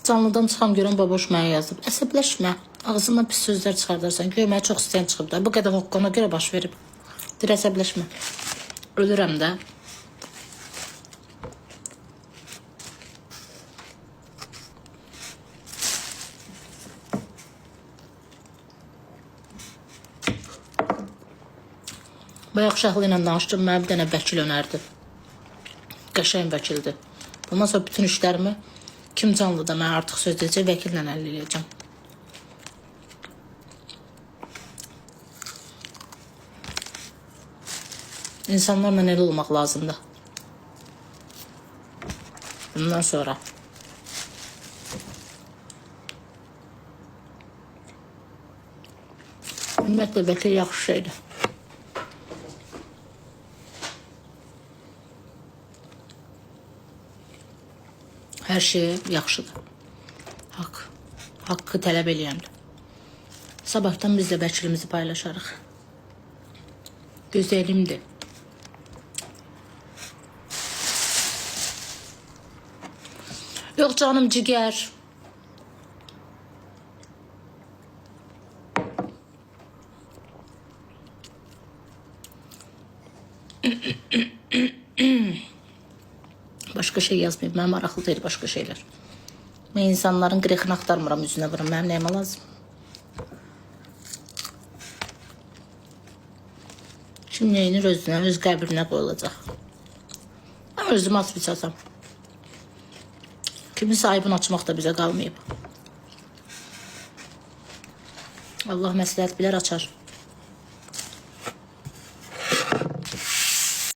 Canlıdan çıxan görən baboş mənə yazıb. Əsəbləşmə. Ağzından pis sözlər çıxardarsan. Görməyə çox istəyən çıxıb da. Bu qədər hoqqona görə baş verib. Dir əsəbləşmə. Ölürəm də. Bayaq uşaqlı ilə danışdım. Mənə bir dənə vəkil önərdi. Qəşəng vəkildir. Bundan sonra bütün işlərimi kim canlıda mən artıq söz deyəcək, vəkillə əldə edəcəm. İnsanlarla elə olmaq lazımdır. Bundan sonra. Ümumiyyətlə, vəkil yaxşı şeydir. Hər şey yaxşıdır. Haqqı tələb eləyəndir. Sabahdan biz də vəkilimizi paylaşarıq. Gözəlimdir. Yox canım, cigər. Başka şey yazmayayım. Mənim maraqlı deyil başka şeyler. Mən insanların qrexini axtarmıram, üzünə vuram. Mənim nəyimə lazım? Kim neyinir özünə, öz qəbrinə qoyulacaq. Mən özümü açıb içəcəm. Kimin sahibini açmaq da bizə qalmayıb. Allah məsləhət bilər açar.